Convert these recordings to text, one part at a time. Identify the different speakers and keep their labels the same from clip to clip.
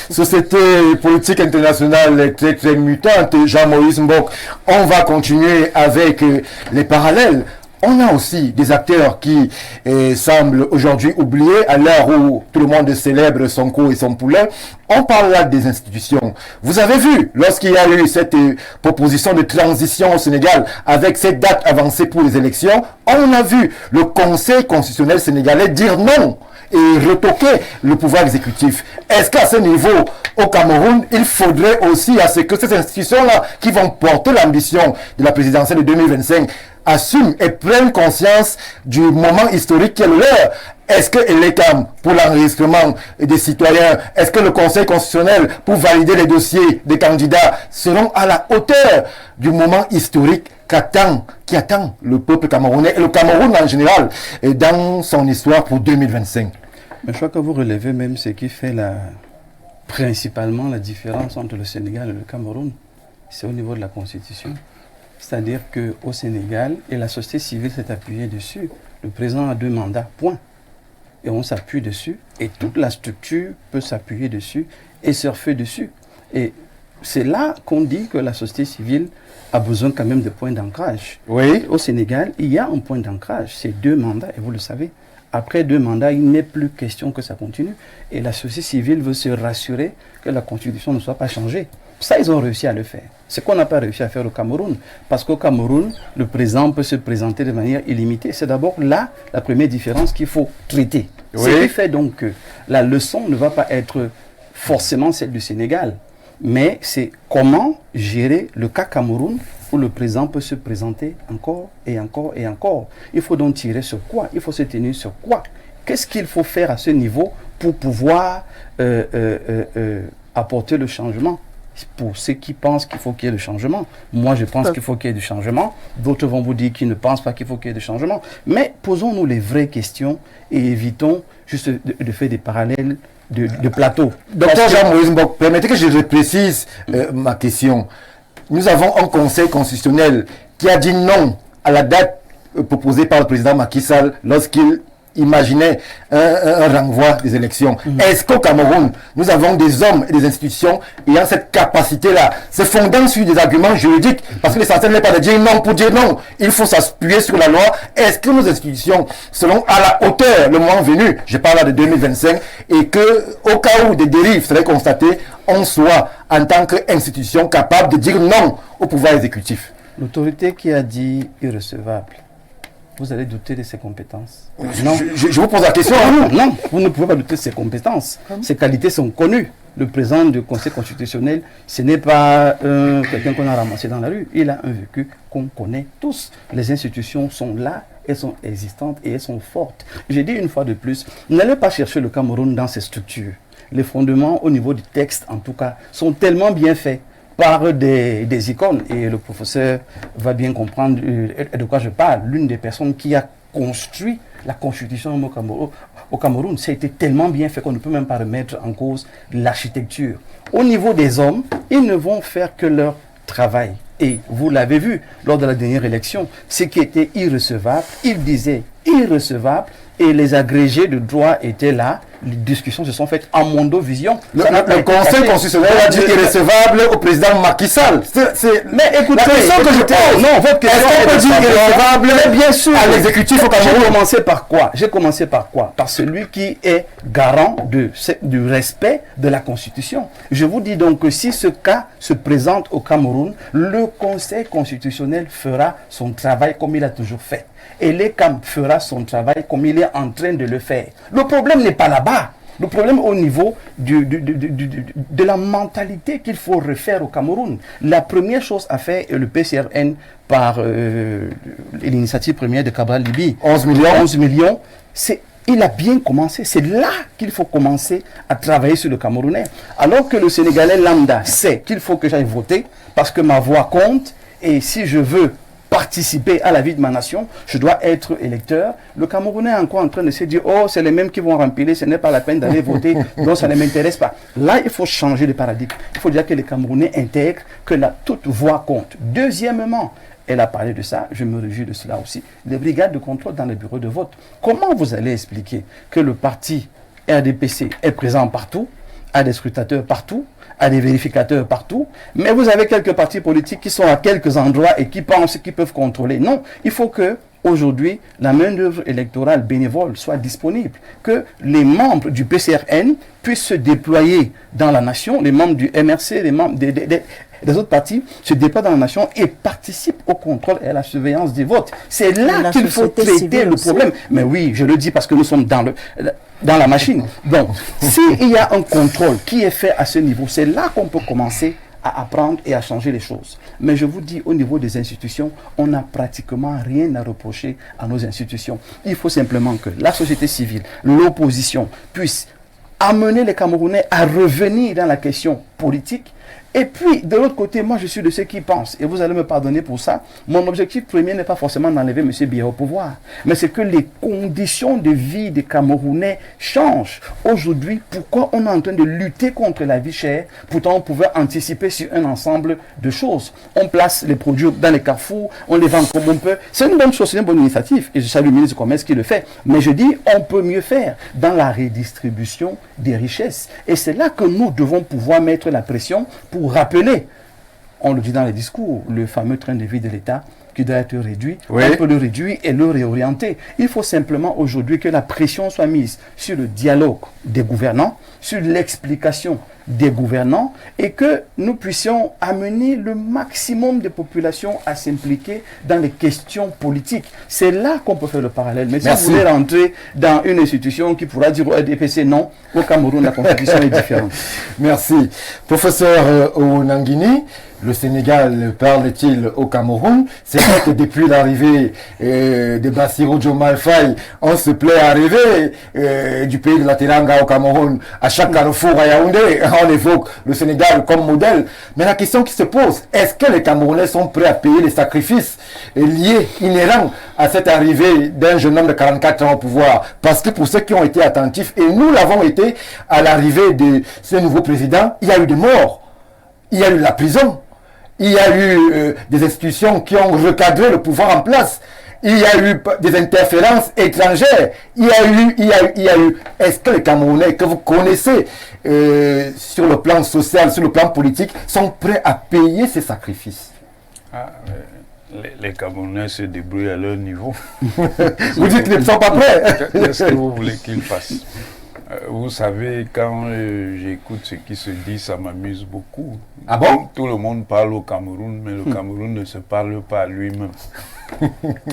Speaker 1: société politique internationale très très mutante, Jean-Maurice Mbok, on va continuer avec les parallèles. On a aussi des acteurs qui semblent aujourd'hui oubliés à l'heure où tout le monde célèbre Sonko et son poulain. On parle là des institutions. Vous avez vu, lorsqu'il y a eu cette proposition de transition au Sénégal avec cette date avancée pour les élections, on a vu le Conseil constitutionnel sénégalais dire non et retoquer le pouvoir exécutif. Est-ce qu'à ce niveau, au Cameroun, il faudrait aussi à ce que ces institutions-là qui vont porter l'ambition de la présidentielle de 2025 assument et prennent conscience du moment historique qui est le leur? Est-ce que l'État, pour l'enregistrement des citoyens, est-ce que le Conseil constitutionnel, pour valider les dossiers des candidats, seront à la hauteur du moment historique qui attend le peuple camerounais et le Cameroun en général dans son histoire pour 2025?
Speaker 2: Mais je crois que vous relevez même ce qui fait principalement la différence entre le Sénégal et le Cameroun. C'est au niveau de la Constitution. C'est-à-dire qu'au Sénégal, et la société civile s'est appuyée dessus, le président a 2 mandats, point. Et on s'appuie dessus, et toute la structure peut s'appuyer dessus et surfer dessus. Et c'est là qu'on dit que la société civile a besoin quand même de points d'ancrage.
Speaker 1: Oui.
Speaker 2: Au Sénégal, il y a un point d'ancrage, c'est 2 mandats, et vous le savez. Après 2 mandats, il n'est plus question que ça continue. Et la société civile veut se rassurer que la Constitution ne soit pas changée. Ça, ils ont réussi à le faire. Ce qu'on n'a pas réussi à faire au Cameroun. Parce qu'au Cameroun, le président peut se présenter de manière illimitée. C'est d'abord là la première différence qu'il faut traiter. Oui. Ce qui fait donc que la leçon ne va pas être forcément celle du Sénégal. Mais c'est comment gérer le cas Cameroun où le président peut se présenter encore et encore et encore. Il faut donc tirer sur quoi? Il faut se tenir sur quoi? Qu'est-ce qu'il faut faire à ce niveau pour pouvoir apporter le changement? Pour ceux qui pensent qu'il faut qu'il y ait du changement. Moi, je pense qu'il faut qu'il y ait du changement. D'autres vont vous dire qu'ils ne pensent pas qu'il faut qu'il y ait du changement. Mais posons-nous les vraies questions et évitons juste de faire des parallèles de plateau.
Speaker 1: Docteur Jean-Maurice Mbok, permettez que je précise ma question. Nous avons un conseil constitutionnel qui a dit non à la date proposée par le président Macky Sall lorsqu'il imaginait un renvoi des élections. Est-ce qu'au Cameroun, nous avons des hommes et des institutions ayant cette capacité-là, se fondant sur des arguments juridiques, parce que l'essentiel n'est pas de dire non pour dire non, il faut s'appuyer sur la loi. Est-ce que nos institutions seront à la hauteur le moment venu, je parle là de 2025, et que au cas où des dérives seraient constatées, on soit en tant qu'institution capable de dire non au pouvoir exécutif?
Speaker 2: L'autorité qui a dit irrecevable, vous allez douter de ses compétences?
Speaker 1: Non. Je vous pose la question.
Speaker 2: Non, vous ne pouvez pas douter de ses compétences. Ses qualités sont connues. Le président du Conseil constitutionnel, ce n'est pas quelqu'un qu'on a ramassé dans la rue. Il a un vécu qu'on connaît tous. Les institutions sont là, elles sont existantes et elles sont fortes. J'ai dit une fois de plus, n'allez pas chercher le Cameroun dans ses structures. Les fondements au niveau du texte, en tout cas, sont tellement bien faits par des icônes, et le professeur va bien comprendre de quoi je parle. L'une des personnes qui a construit la constitution au Cameroun, ça a été tellement bien fait qu'on ne peut même pas remettre en cause l'architecture. Au niveau des hommes, ils ne vont faire que leur travail. Et vous l'avez vu lors de la dernière élection, ce qui était irrecevable, ils disaient irrecevable, et les agrégés de droit étaient là. Les discussions se sont faites en mondovision.
Speaker 1: Le Conseil constitutionnel a dit irrecevable au président Macky Sall.
Speaker 2: Mais écoutez,
Speaker 1: la question que je pose,
Speaker 2: non, votre question
Speaker 1: est-ce qu'on peut dire irrecevable,
Speaker 2: mais bien sûr,
Speaker 1: à l'exécutif au Cameroun?
Speaker 2: J'ai commencé par quoi? Par celui qui est garant du respect de la Constitution. Je vous dis donc que si ce cas se présente au Cameroun, le Conseil constitutionnel fera son travail comme il a toujours fait. Et l'ECAM fera son travail comme il est en train de le faire. Le problème n'est pas là-bas. Le problème au niveau de la mentalité qu'il faut refaire au Cameroun. La première chose à faire est le PCRN par l'initiative première de Cabral Libi.
Speaker 1: 11 millions.
Speaker 2: 11 millions. Il a bien commencé. C'est là qu'il faut commencer à travailler sur le Camerounais. Alors que le Sénégalais lambda sait qu'il faut que j'aille voter parce que ma voix compte. Et si je veux participer à la vie de ma nation, je dois être électeur. Le Camerounais est encore en train de se dire, oh, c'est les mêmes qui vont remplir, ce n'est pas la peine d'aller voter, donc ça ne m'intéresse pas. Là, il faut changer de paradigme. Il faut dire que les Camerounais intègrent que toute voix compte. Deuxièmement, elle a parlé de ça, je me réjouis de cela aussi, les brigades de contrôle dans les bureaux de vote. Comment vous allez expliquer que le parti RDPC est présent partout, a des scrutateurs partout, a des vérificateurs partout, mais vous avez quelques partis politiques qui sont à quelques endroits et qui pensent qu'ils peuvent contrôler. Non, il faut que aujourd'hui, la main-d'œuvre électorale bénévole soit disponible, que les membres du PCRN puissent se déployer dans la nation, les membres du MRC, les membres des autres partis se déploient dans la nation et participent au contrôle et à la surveillance des votes. C'est là qu'il faut traiter le problème. Mais oui, je le dis parce que nous sommes dans la machine. Donc, s'il y a un contrôle qui est fait à ce niveau, c'est là qu'on peut commencer à apprendre et à changer les choses. Mais je vous dis, au niveau des institutions, on n'a pratiquement rien à reprocher à nos institutions. Il faut simplement que la société civile, l'opposition, puisse amener les Camerounais à revenir dans la question politique. Et puis, de l'autre côté, moi, je suis de ceux qui pensent, et vous allez me pardonner pour ça, mon objectif premier n'est pas forcément d'enlever M. Biya au pouvoir, mais c'est que les conditions de vie des Camerounais changent. Aujourd'hui, pourquoi on est en train de lutter contre la vie chère? Pourtant, on pouvait anticiper sur un ensemble de choses. On place les produits dans les carrefours, on les vend comme on peut. C'est une bonne chose, c'est une bonne initiative, et je salue le ministre du Commerce qui le fait. Mais je dis, on peut mieux faire dans la redistribution des richesses. Et c'est là que nous devons pouvoir mettre la pression pour rappeler, on le dit dans les discours, le fameux train de vie de l'État qui doit être réduit. Oui. On peut le réduire et le réorienter. Il faut simplement aujourd'hui que la pression soit mise sur le dialogue des gouvernants, sur l'explication des gouvernants et que nous puissions amener le maximum de populations à s'impliquer dans les questions politiques. C'est là qu'on peut faire le parallèle. Mais si vous voulez rentrer dans une institution qui pourra dire au RDPC non, au Cameroun, la constitution est différente.
Speaker 1: Merci. Professeur Onangini, le Sénégal parle-t-il au Cameroun? C'est vrai que depuis l'arrivée de Bassirou Diomaye Faye, on se plaît à rêver du pays de la Teranga au Cameroun. À chaque carrefour à Yaoundé, on évoque le Sénégal comme modèle. Mais la question qui se pose, est-ce que les Camerounais sont prêts à payer les sacrifices liés, inhérents à cette arrivée d'un jeune homme de 44 ans au pouvoir? Parce que pour ceux qui ont été attentifs, et nous l'avons été à l'arrivée de ce nouveau président, il y a eu des morts, il y a eu la prison, il y a eu des institutions qui ont recadré le pouvoir en place. Il y a eu des interférences étrangères. Il y a eu. Est-ce que les Camerounais que vous connaissez sur le plan social, sur le plan politique, sont prêts à payer ces sacrifices?
Speaker 3: Les Camerounais se débrouillent à leur niveau.
Speaker 1: Vous dites qu'ils ne sont pas prêts.
Speaker 3: Qu'est-ce que vous voulez qu'ils fassent? Vous savez, quand j'écoute ce qui se dit, ça m'amuse beaucoup.
Speaker 1: Ah bon?
Speaker 3: Tout le monde parle au Cameroun, mais le Cameroun ne se parle pas à lui-même.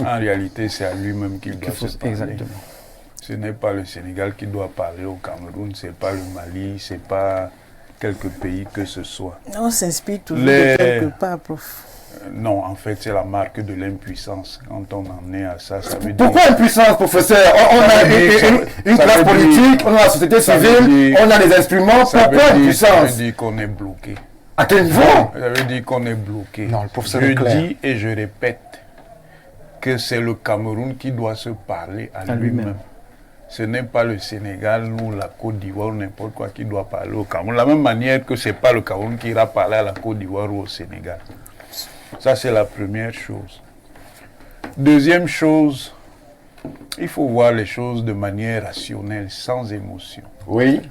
Speaker 3: En réalité, c'est à lui-même qu'il doit se parler.
Speaker 2: Exactement.
Speaker 3: Ce n'est pas le Sénégal qui doit parler au Cameroun, ce n'est pas le Mali, ce n'est pas quelques pays que ce soit.
Speaker 4: On s'inspire toujours de quelque part, prof.
Speaker 3: Non, en fait, c'est la marque de l'impuissance. Quand on en est à ça, ça veut dire...
Speaker 1: Pourquoi impuissance, professeur? On a une classe politique, on a la société civile, on a les instruments. Pourquoi impuissance?
Speaker 3: Ça veut dire qu'on est bloqué.
Speaker 1: À quel niveau?
Speaker 3: Ça veut dire qu'on est bloqué.
Speaker 1: Non, le professeur
Speaker 3: je dis et je répète que c'est le Cameroun qui doit se parler à lui-même. Ce n'est pas le Sénégal ou la Côte d'Ivoire ou n'importe quoi qui doit parler au Cameroun. De la même manière que ce n'est pas le Cameroun qui ira parler à la Côte d'Ivoire ou au Sénégal. Ça, c'est la première chose. Deuxième chose, il faut voir les choses de manière rationnelle, sans émotion.
Speaker 1: Oui.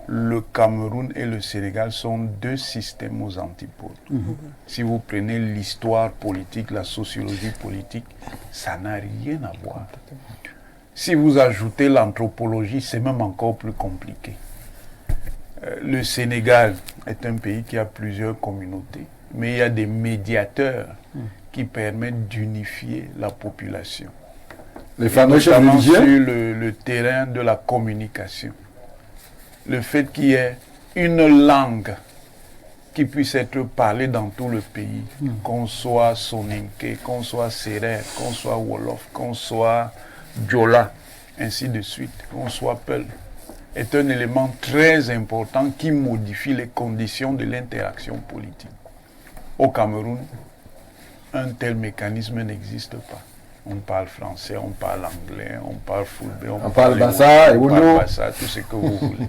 Speaker 3: Le Cameroun et le Sénégal sont deux systèmes aux antipodes. Si vous prenez l'histoire politique, la sociologie politique, ça n'a rien à voir. Si vous ajoutez l'anthropologie, c'est même encore plus compliqué. Le Sénégal est un pays qui a plusieurs communautés, mais il y a des médiateurs qui permettent d'unifier la population.
Speaker 1: Les fameux chefs religieux
Speaker 3: sur le terrain de la communication. Le fait qu'il y ait une langue qui puisse être parlée dans tout le pays, qu'on soit Soninké, qu'on soit Sérère, qu'on soit Wolof, qu'on soit Diola, ainsi de suite, qu'on soit Peul, est un élément très important qui modifie les conditions de l'interaction politique. Au Cameroun, un tel mécanisme n'existe pas. On parle français, on parle anglais, on parle fulbe,
Speaker 1: on parle bassa,
Speaker 3: on parle bassa, tout ce que vous voulez.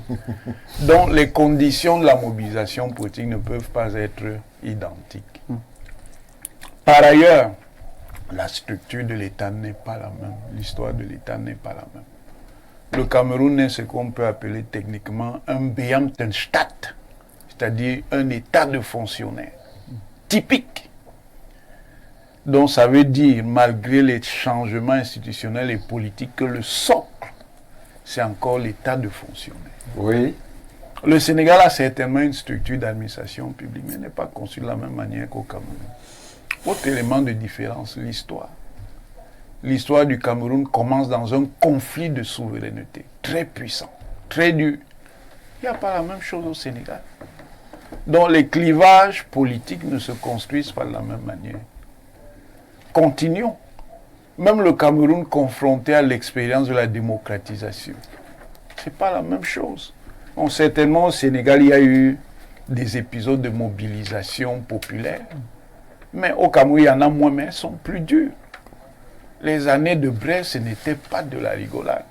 Speaker 3: Donc les conditions de la mobilisation politique ne peuvent pas être identiques. Par ailleurs, la structure de l'État n'est pas la même, l'histoire de l'État n'est pas la même. le Cameroun est ce qu'on peut appeler techniquement un Beamtenstaat, c'est-à-dire un état de fonctionnaires typique. Donc ça veut dire, malgré les changements institutionnels et politiques, que le socle, c'est encore l'état de fonctionnaires.
Speaker 1: Oui.
Speaker 3: Le Sénégal a certainement une structure d'administration publique, mais n'est pas conçue de la même manière qu'au Cameroun. Autre élément de différence, l'histoire. L'histoire du Cameroun commence dans un conflit de souveraineté très puissant, très dur. Il n'y a pas la même chose au Sénégal. Donc les clivages politiques ne se construisent pas de la même manière. Continuons. Même le Cameroun confronté à l'expérience de la démocratisation, ce n'est pas la même chose. Bon, certainement au Sénégal, il y a eu des épisodes de mobilisation populaire, mais au Cameroun, il y en a moins, mais elles sont plus dures. Les années de Brest, ce n'était pas de la rigolade.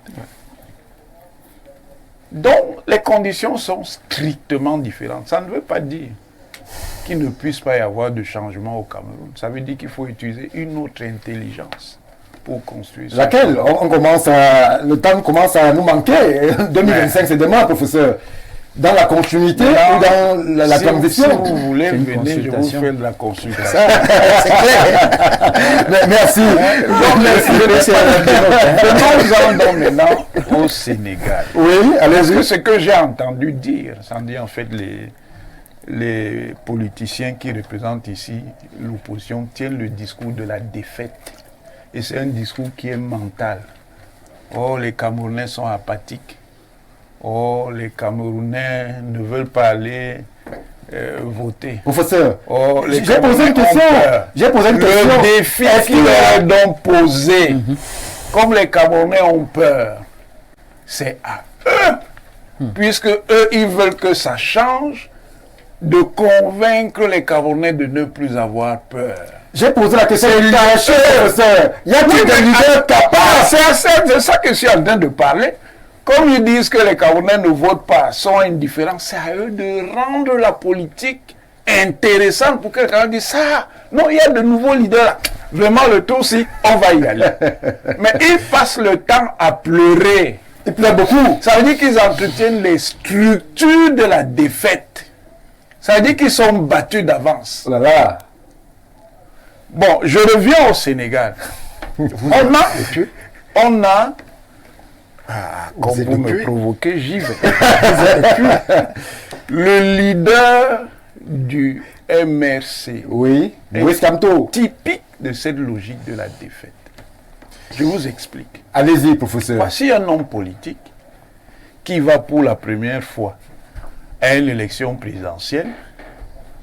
Speaker 3: Donc, les conditions sont strictement différentes. Ça ne veut pas dire qu'il ne puisse pas y avoir de changement au Cameroun. Ça veut dire qu'il faut utiliser une autre intelligence pour construire ça.
Speaker 1: Laquelle le temps commence à nous manquer. 2025, c'est demain, professeur. Dans la continuité ou dans la transition.
Speaker 3: Si vous voulez, venez, je vous fais de la consultation.
Speaker 1: C'est clair. Merci.
Speaker 3: Venons donc maintenant au Sénégal.
Speaker 1: Oui, allez-y.
Speaker 3: Ce que j'ai entendu dire, sans dire en fait les politiciens qui représentent ici l'opposition tiennent le discours de la défaite. Et c'est un discours qui est mental. Oh, les Camerounais sont apathiques. Oh, les Camerounais ne veulent pas aller voter.
Speaker 1: Professeur,
Speaker 3: oh,
Speaker 1: j'ai posé une question.
Speaker 3: Le défi qui leur est donc posé, comme les Camerounais ont peur, c'est à eux. Puisque eux, ils veulent que ça change, de convaincre les Camerounais de ne plus avoir peur.
Speaker 1: J'ai posé la question de professeur. Y a-t-il des leaders capables?
Speaker 3: C'est ça que je suis en train de parler. Comme ils disent que les Camerounais ne votent pas, sont indifférents, c'est à eux de rendre la politique intéressante pour que les Camerounais disent ça. Non, il y a de nouveaux leaders là. Vraiment, le tour, si, on va y aller. Mais ils passent le temps à pleurer.
Speaker 1: Ils pleurent beaucoup.
Speaker 3: Ça veut dire qu'ils entretiennent les structures de la défaite. Ça veut dire qu'ils sont battus d'avance.
Speaker 1: Oh là là.
Speaker 3: Bon, je reviens au Sénégal. On a quand vous me provoquez, j'y vais. Le leader du MRC
Speaker 1: oui,
Speaker 3: est typique de cette logique de la défaite. Je vous explique.
Speaker 1: Allez-y, professeur.
Speaker 3: Voici un homme politique qui va pour la première fois à une élection présidentielle.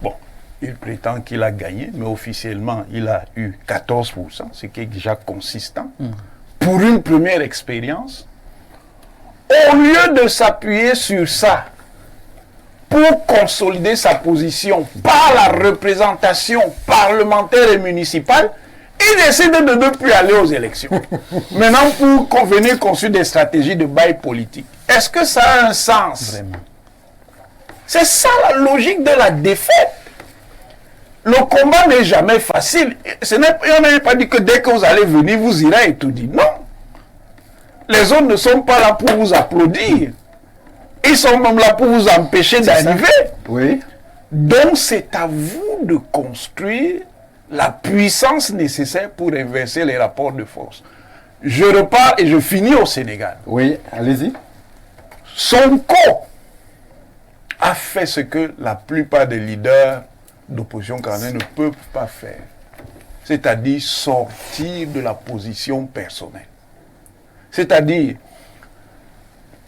Speaker 3: Bon, il prétend qu'il a gagné, mais officiellement, il a eu 14%, ce qui est déjà consistant. Pour une première expérience, au lieu de s'appuyer sur ça pour consolider sa position par la représentation parlementaire et municipale, il décide de ne plus aller aux élections. Maintenant, pour venir construire des stratégies de bail politique. Est-ce que ça a un sens?
Speaker 2: Vraiment.
Speaker 3: C'est ça la logique de la défaite. Le combat n'est jamais facile. On n'a pas dit que dès que vous allez venir, vous irez étudier. Non. Les autres ne sont pas là pour vous applaudir. Ils sont même là pour vous empêcher d'arriver.
Speaker 1: Oui.
Speaker 3: Donc c'est à vous de construire la puissance nécessaire pour inverser les rapports de force. Je repars et je finis au Sénégal.
Speaker 1: Oui, allez-y.
Speaker 3: Sonko a fait ce que la plupart des leaders d'opposition camerounaise ne peuvent pas faire. C'est-à-dire sortir de la position personnelle. C'est-à-dire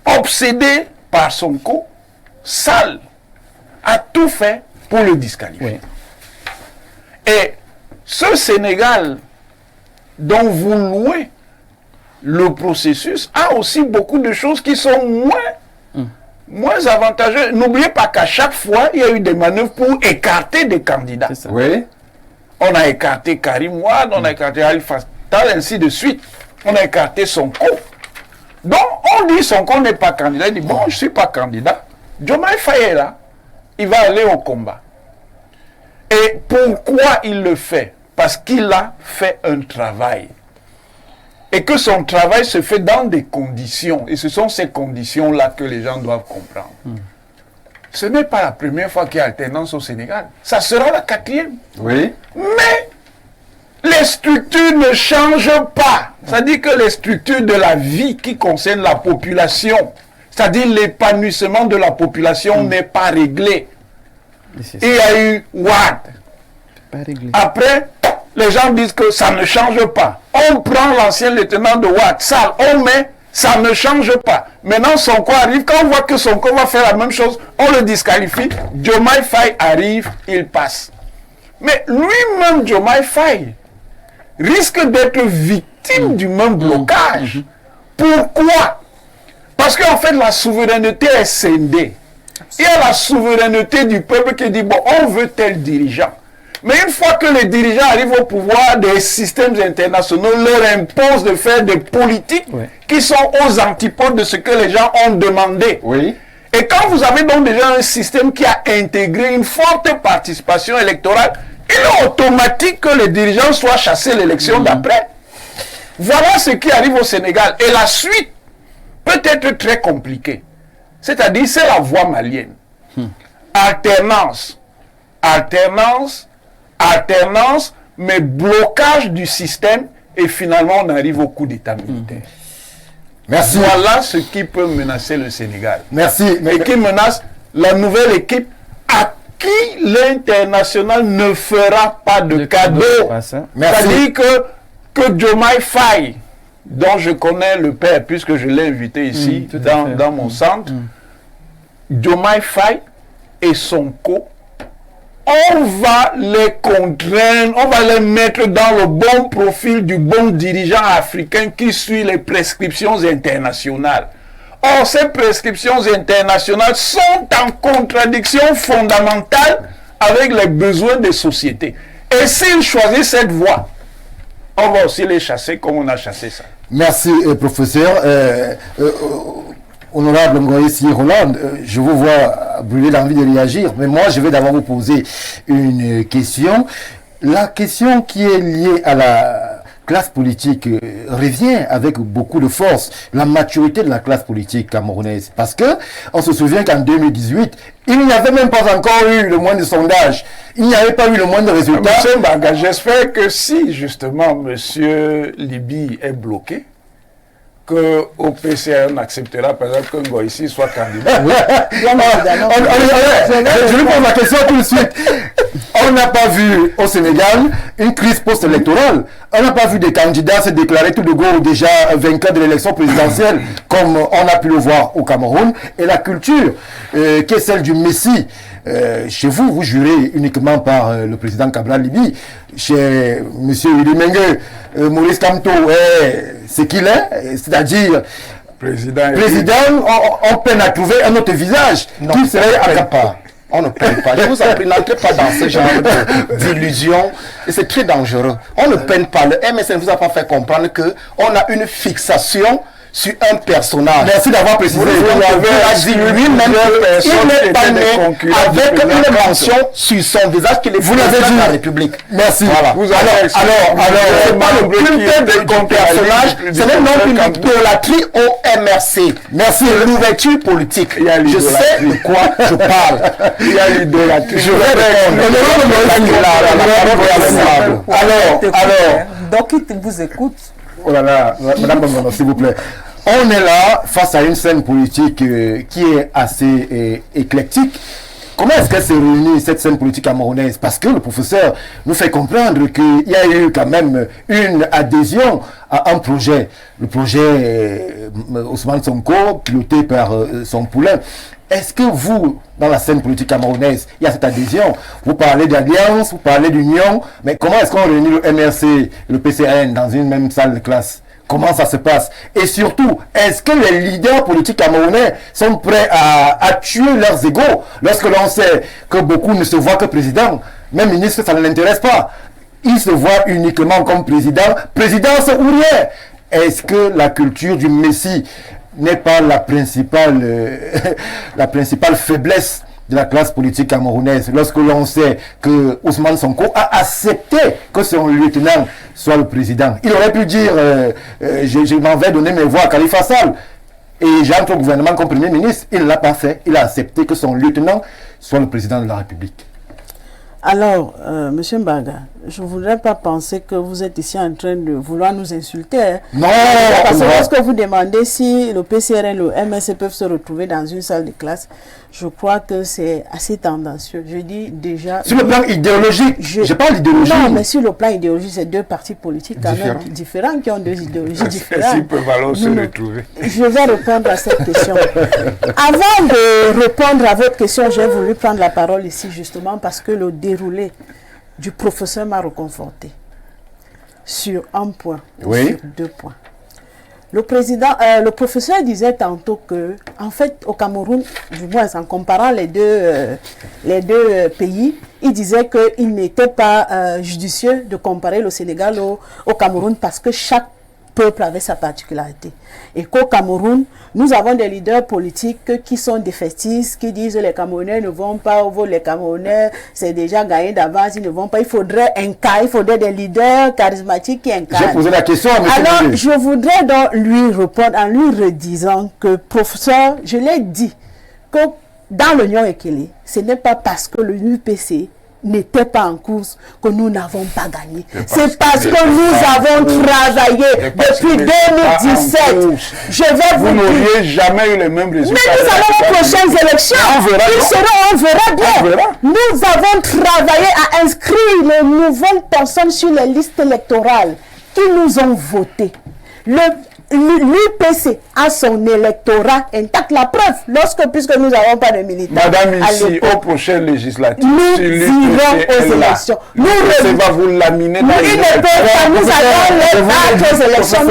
Speaker 3: obsédé par Sonko, Sall a tout fait pour le disqualifier. Oui. Et ce Sénégal dont vous louez le processus a aussi beaucoup de choses qui sont moins avantageuses. N'oubliez pas qu'à chaque fois, il y a eu des manœuvres pour écarter des candidats.
Speaker 1: Oui.
Speaker 3: On a écarté Karim Wade, on a écarté Alpha Tal, ainsi de suite. On a écarté Sonko. Donc, on dit Sonko n'est pas candidat. Il dit, bon, je ne suis pas candidat. Diomaye Faye est là. Il va aller au combat. Et pourquoi il le fait? Parce qu'il a fait un travail. et que son travail se fait dans des conditions. Et ce sont ces conditions-là que les gens doivent comprendre. Ce n'est pas la première fois qu'il y a alternance au Sénégal. Ça sera la 4e.
Speaker 1: Oui.
Speaker 3: Mais les structures ne changent pas. C'est-à-dire que les structures de la vie qui concernent la population, c'est-à-dire l'épanouissement de la population n'est pas réglé. Il y a eu Wad. Après, les gens disent que ça ne change pas. On prend l'ancien lieutenant de Wad, ça, on met, ça ne change pas. Maintenant, Sonko arrive, quand on voit que Sonko va faire la même chose, on le disqualifie. Diomaye Faye arrive, il passe. Mais lui-même, Diomaye Faye, risque d'être victime du même blocage. Pourquoi? Parce qu'en fait, la souveraineté est scindée. Il y a la souveraineté du peuple qui dit, bon, on veut tel dirigeant. Mais une fois que les dirigeants arrivent au pouvoir, des systèmes internationaux leur imposent de faire des politiques qui sont aux antipodes de ce que les gens ont demandé.
Speaker 1: Oui.
Speaker 3: Et quand vous avez donc déjà un système qui a intégré une forte participation électorale, il est automatique que les dirigeants soient chassés l'élection d'après. Voilà ce qui arrive au Sénégal. Et la suite peut être très compliquée. C'est-à-dire, c'est la voie malienne. Alternance. Alternance. Alternance, mais blocage du système. Et finalement, on arrive au coup d'État militaire.
Speaker 1: Merci.
Speaker 3: Voilà ce qui peut menacer le Sénégal.
Speaker 1: Merci.
Speaker 3: Et qui menace la nouvelle équipe à qui l'international ne fera pas de cadeau. C'est-à-dire que Diomaye Faye, dont je connais le père, puisque je l'ai invité ici, dans mon centre, Diomaye Faye et Sonko, on va les contraindre, on va les mettre dans le bon profil du bon dirigeant africain qui suit les prescriptions internationales. Or, ces prescriptions internationales sont en contradiction fondamentale avec les besoins des sociétés. Et s'ils choisissent cette voie, on va aussi les chasser comme on a chassé ça.
Speaker 1: Merci, professeur. Honorable Ngoïsi Roland, je vous vois brûler l'envie de réagir, mais moi je vais d'abord vous poser une question. La question qui est liée à la classe politique revient avec beaucoup de force, la maturité de la classe politique camerounaise. Parce que on se souvient qu'en 2018, il n'y avait même pas encore eu le moindre sondage. Il n'y avait pas eu le moindre résultat.
Speaker 3: Monsieur Mbaga, j'espère que si justement Monsieur Liby est bloqué, que au PCA on acceptera par exemple que Ngoïsi soit candidat.
Speaker 1: Je lui pose la question tout de suite. On n'a pas vu au Sénégal une crise post-électorale. On n'a pas vu des candidats se déclarer tout de go déjà vainqueurs de l'élection présidentielle comme on a pu le voir au Cameroun. Et la culture qui est celle du Messie. Chez vous, vous jurez uniquement par le président Cabral Liby. Chez M. Willy Mengue, Maurice Kamto, ce qu'il est, c'est-à-dire président, on peine à trouver un autre visage qui serait incapable.
Speaker 5: On ne peine pas. Je vous en prie, n'entrez pas dans ce genre d'illusion. Et c'est très dangereux. On ne peine pas. Le MSN ne vous a pas fait comprendre qu'on a une fixation sur un personnage.
Speaker 1: Merci d'avoir précisé.
Speaker 5: Vous avez dit lui-même qu'il n'est pas né avec une mention sur son visage qu'il est
Speaker 1: vous l'avez dit
Speaker 5: de la République.
Speaker 1: Merci.
Speaker 5: Voilà. Alors, c'est pas le culte de personnage, c'est même non une idolâtrie au MRC.
Speaker 1: Merci.
Speaker 5: L'ouverture politique. Je sais de quoi je parle.
Speaker 3: Il y a l'idolâtrie.
Speaker 5: Je vais répondre.
Speaker 4: Alors, donc il vous écoute.
Speaker 1: Oh là là, madame Bambano, s'il vous plaît. On est là face à une scène politique qui est assez éclectique. Comment est-ce qu'elle s'est réunie, cette scène politique camerounaise? Parce que le professeur nous fait comprendre qu'il y a eu quand même une adhésion à un projet. Le projet Ousmane Sonko, piloté par son poulain. Est-ce que vous, dans la scène politique camerounaise, il y a cette adhésion? Vous parlez d'alliance, vous parlez d'union, mais comment est-ce qu'on réunit le MRC et le PCN dans une même salle de classe? Comment ça se passe? Et surtout, est-ce que les leaders politiques camerounais sont prêts à tuer leurs égaux lorsque l'on sait que beaucoup ne se voient que président? Même ministre, ça ne l'intéresse pas. Ils se voient uniquement comme président. Présidence ou rien. Est-ce que la culture du Messie n'est pas la principale faiblesse de la classe politique camerounaise lorsque l'on sait que Ousmane Sonko a accepté que son lieutenant soit le président. Il aurait pu dire je m'en vais donner mes voix à Khalifa Sall et j'entre au gouvernement comme Premier ministre. Il ne l'a pas fait. Il a accepté que son lieutenant soit le président de la République.
Speaker 6: Alors, Monsieur Mbaga, je ne voudrais pas penser que vous êtes ici en train de vouloir nous insulter. Hein.
Speaker 1: Non!
Speaker 6: Parce que lorsque vous demandez si le PCRN et le MSC peuvent se retrouver dans une salle de classe, je crois que c'est assez tendancieux. Je dis déjà...
Speaker 1: Sur le plan idéologique, je parle d'idéologie.
Speaker 6: Non, mais sur le plan idéologique, c'est deux partis politiques quand même différents qui ont deux idéologies différentes.
Speaker 3: Ils peuvent alors se retrouver.
Speaker 6: Je vais répondre à cette question. Avant de répondre à votre question, j'ai voulu prendre la parole ici justement parce que le déroulé du professeur m'a reconforté sur un point, sur 2 points. Le professeur disait tantôt que, en fait, au Cameroun, du moins en comparant les deux pays, il disait qu'il n'était pas judicieux de comparer le Sénégal au Cameroun parce que chaque peuple avait sa particularité. Et qu'au Cameroun, nous avons des leaders politiques qui sont défaitistes, qui disent les Camerounais ne vont pas au vote, les Camerounais c'est déjà gagné d'avance, ils ne vont pas. Il faudrait des leaders charismatiques qui incarnent.
Speaker 1: J'ai posé la question à M.
Speaker 6: Alors, je voudrais donc lui répondre en lui redisant que, professeur, je l'ai dit, que dans l'Union Ekele, ce n'est pas parce que le UPC n'était pas en course que nous n'avons pas gagné. C'est parce que nous avons travaillé depuis 2017. Je vais vous
Speaker 3: n'auriez jamais eu les mêmes résultats.
Speaker 6: Mais nous allons aux prochaines élections. On verra bien. Nous avons travaillé à inscrire les nouvelles personnes sur les listes électorales qui nous ont voté. L'UPC a son électorat intact. La preuve, puisque nous n'avons pas de militants.
Speaker 3: Madame, ici, aux prochaines législatives,
Speaker 6: nous irons aux élections.
Speaker 3: Nous va vous laminer dans
Speaker 6: nous allons aux élections.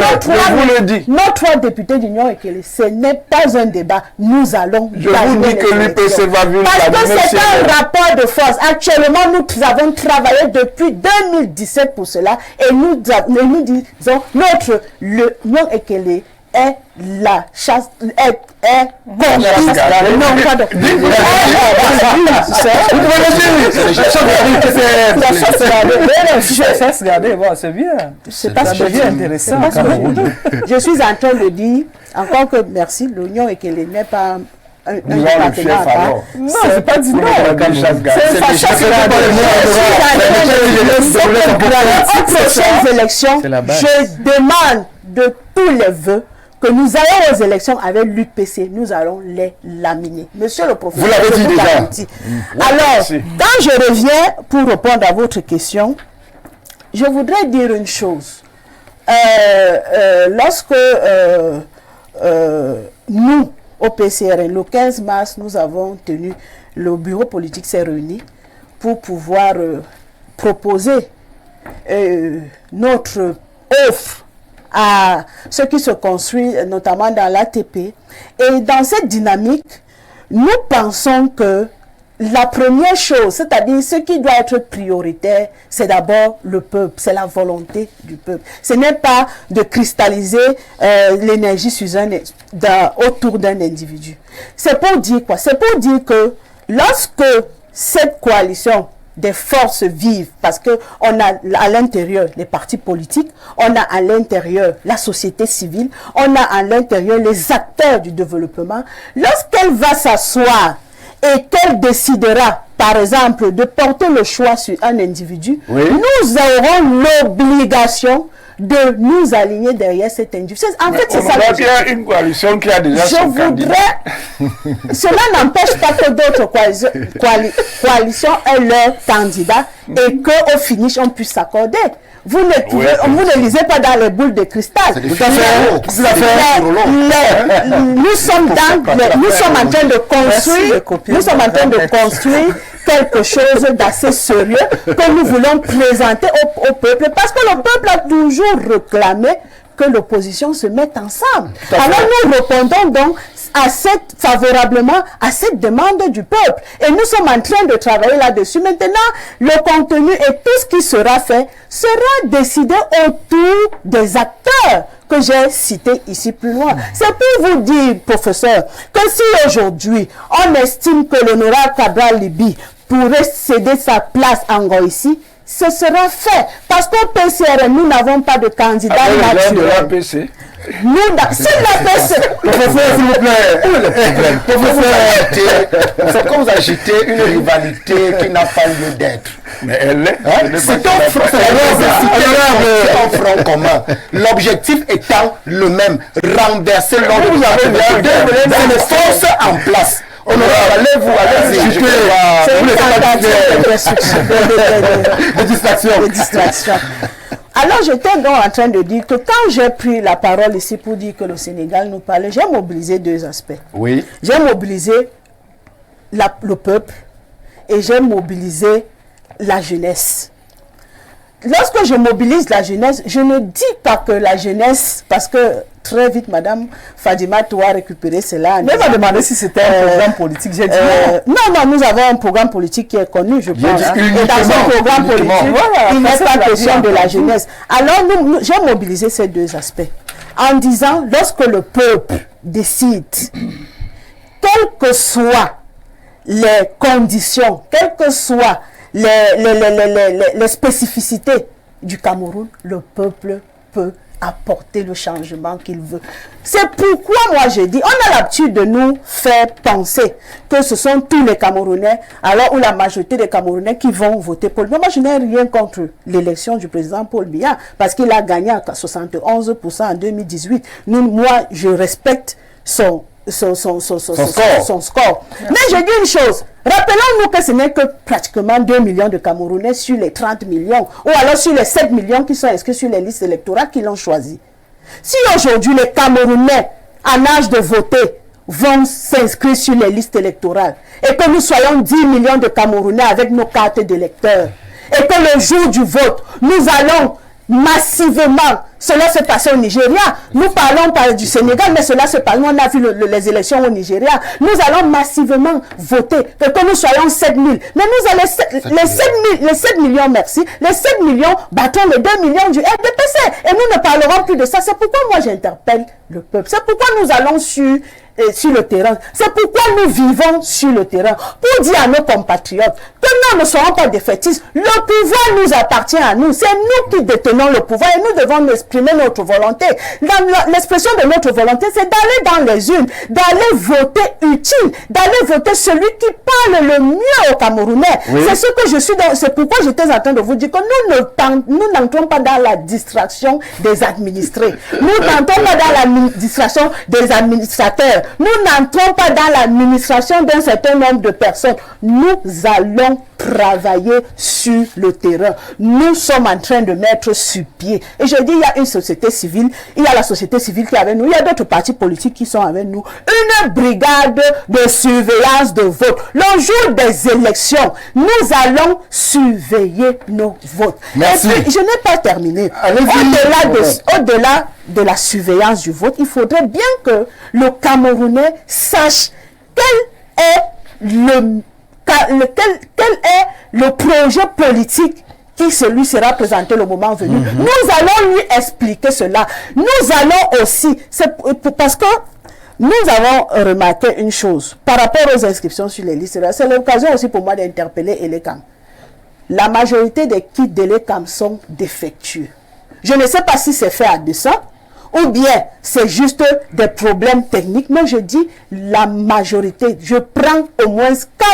Speaker 3: Nos
Speaker 6: 3 députés d'Union Ekele, ce n'est pas un débat. Nous allons
Speaker 3: Je vous dis que l'UPC va vous laminer.
Speaker 6: Parce que c'est un rapport de force. Actuellement, nous avons travaillé depuis 2017 pour cela. Et nous disons, l'Union Ekele est la chasse, est
Speaker 4: c'est bien.
Speaker 6: C'est pas ce que
Speaker 4: intéressant.
Speaker 6: Je suis en train de dire, encore que merci, l'Union Ekele n'est pas
Speaker 3: nous allons le fief alors.
Speaker 4: Non, c'est pas du tout.
Speaker 6: Aux prochaines élections, je demande de tous les vœux que nous allons aux élections avec l'UPC, nous allons les laminer. Monsieur le professeur,
Speaker 1: vous l'avez dit déjà.
Speaker 6: Alors, quand je reviens pour répondre à votre question, je voudrais dire une chose. Lorsque nous, au PCRN, le 15 mars, nous avons tenu, le bureau politique s'est réuni pour pouvoir proposer notre offre à ce qui se construit, notamment dans l'ATP. Et dans cette dynamique, nous pensons que la première chose, c'est-à-dire ce qui doit être prioritaire, c'est d'abord le peuple, c'est la volonté du peuple. Ce n'est pas de cristalliser l'énergie autour d'un individu. C'est pour dire quoi? C'est pour dire que lorsque cette coalition des forces vives, parce qu'on a à l'intérieur les partis politiques, on a à l'intérieur la société civile, on a à l'intérieur les acteurs du développement, lorsqu'elle va s'asseoir et qu'elle décidera, par exemple, de porter le choix sur un individu, nous aurons l'obligation de nous aligner derrière cet individu. En fait, c'est ça.
Speaker 3: Il y a une coalition qui a déjà son candidat.
Speaker 6: Cela n'empêche pas que d'autres coalitions aient leur candidat et qu'au finish, on puisse s'accorder. Vous ne lisez pas dans les boules de cristal. Nous sommes en train de construire quelque chose d'assez sérieux que nous voulons présenter au peuple, parce que le peuple a toujours réclamé que l'opposition se mette ensemble. Alors nous répondons donc favorablement à cette demande du peuple. Et nous sommes en train de travailler là-dessus. Maintenant, le contenu et tout ce qui sera fait sera décidé autour des acteurs que j'ai cités ici plus loin. C'est pour vous dire, professeur, que si aujourd'hui, on estime que l'honorable Cabral Libye pourrait céder sa place en Goïci, ce sera fait. Parce qu'au PCR, nous n'avons pas de candidat naturel. Nous, c'est l'APC.
Speaker 1: Professeur, s'il vous plaît.
Speaker 5: C'est comme vous agitez une rivalité qui n'a pas lieu d'être.
Speaker 3: Mais elle l'est.
Speaker 5: C'est un front commun. L'objectif étant le même, renverser l'ordre. Vous avez les forces en place. Allez-y.
Speaker 6: C'est une distraction. Alors, j'étais donc en train de dire que quand j'ai pris la parole ici pour dire que le Sénégal nous parlait, j'ai mobilisé deux aspects.
Speaker 1: Oui.
Speaker 6: J'ai mobilisé le peuple et j'ai mobilisé la jeunesse. Lorsque je mobilise la jeunesse, je ne dis pas que la jeunesse, parce que très vite, Madame Fadima doit récupérer cela.
Speaker 4: Elle m'a demandé si c'était un programme politique. J'ai dit
Speaker 6: non, nous avons un programme politique qui est connu, je pense. Et dans ce programme politique, il n'est pas question de la jeunesse. Alors, j'ai mobilisé ces deux aspects. En disant, lorsque le peuple décide, quelles que soient les conditions, quelles que soient les spécificités du Cameroun, le peuple peut apporter le changement qu'il veut. C'est pourquoi moi je dis, on a l'habitude de nous faire penser que ce sont tous les Camerounais, alors ou la majorité des Camerounais qui vont voter Paul Biya. Moi je n'ai rien contre l'élection du président Paul Biya, parce qu'il a gagné à 71% en 2018. Moi je respecte son score. Mais je dis une chose, rappelons-nous que ce n'est que pratiquement 2 millions de Camerounais sur les 30 millions, ou alors sur les 7 millions qui sont inscrits sur les listes électorales qui l'ont choisi. Si aujourd'hui les Camerounais en âge de voter vont s'inscrire sur les listes électorales, et que nous soyons 10 millions de Camerounais avec nos cartes d'électeurs, et que le jour du vote, nous allons massivement, cela se passait au Nigeria, nous parlons pas du Sénégal, mais cela se passe, on a vu les élections au Nigeria, nous allons massivement voter, que nous soyons 7 000, mais nous allons les 7 millions, merci, les 7 millions battons les 2 millions du RDPC, et nous ne parlerons plus de ça. C'est pourquoi moi j'interpelle le peuple, c'est pourquoi nous allons sur le terrain, c'est pourquoi nous vivons sur le terrain, pour dire à nos compatriotes que nous ne serons pas défaitistes, le pouvoir nous appartient à nous, c'est nous qui détenons le pouvoir et nous devons exprimer notre volonté. L'expression de notre volonté, c'est d'aller dans les urnes, d'aller voter utile, d'aller voter celui qui parle le mieux aux Camerounais. Oui. C'est ce que je suis dans, c'est pourquoi j'étais en train de vous dire que nous n'entrons pas dans la distraction des administrés, nous n'entrons pas dans la distraction des administrateurs, nous n'entrons pas dans l'administration d'un certain nombre de personnes. Nous allons travailler sur le terrain. Nous sommes en train de mettre sur pied. Et je dis, il y a une société civile, il y a la société civile qui est avec nous, il y a d'autres partis politiques qui sont avec nous. Une brigade de surveillance de vote. Le jour des élections, nous allons surveiller nos votes.
Speaker 1: Merci.
Speaker 6: Et puis, je n'ai pas terminé. Au-delà de la surveillance du vote, il faudrait bien que le Camerounais sache quel est le projet politique qui lui sera présenté le moment venu. Nous allons lui expliquer cela. Nous allons aussi, parce que nous avons remarqué une chose par rapport aux inscriptions sur les listes. C'est l'occasion aussi pour moi d'interpeller Elekam. La majorité des kits d'Elekam sont défectueux. Je ne sais pas si c'est fait à dessein ou bien c'est juste des problèmes techniques, mais je dis la majorité. Je prends au moins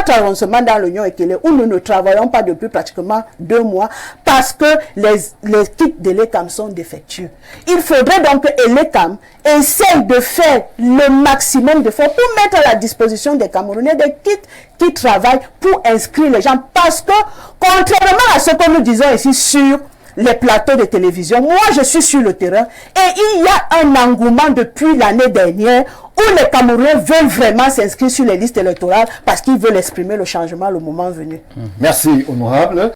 Speaker 6: 4 arrondissements dans l'Union Ekele où nous ne travaillons pas depuis pratiquement 2 mois parce que les kits d'Elekam sont défectueux. Il faudrait donc que Elekam essaye de faire le maximum d'efforts pour mettre à la disposition des Camerounais des kits qui travaillent pour inscrire les gens, parce que contrairement à ce que nous disons ici sur les plateaux de télévision, moi je suis sur le terrain et il y a un engouement depuis l'année dernière où les Camerounais veulent vraiment s'inscrire sur les listes électorales parce qu'ils veulent exprimer le changement le moment venu.
Speaker 1: Merci, honorable.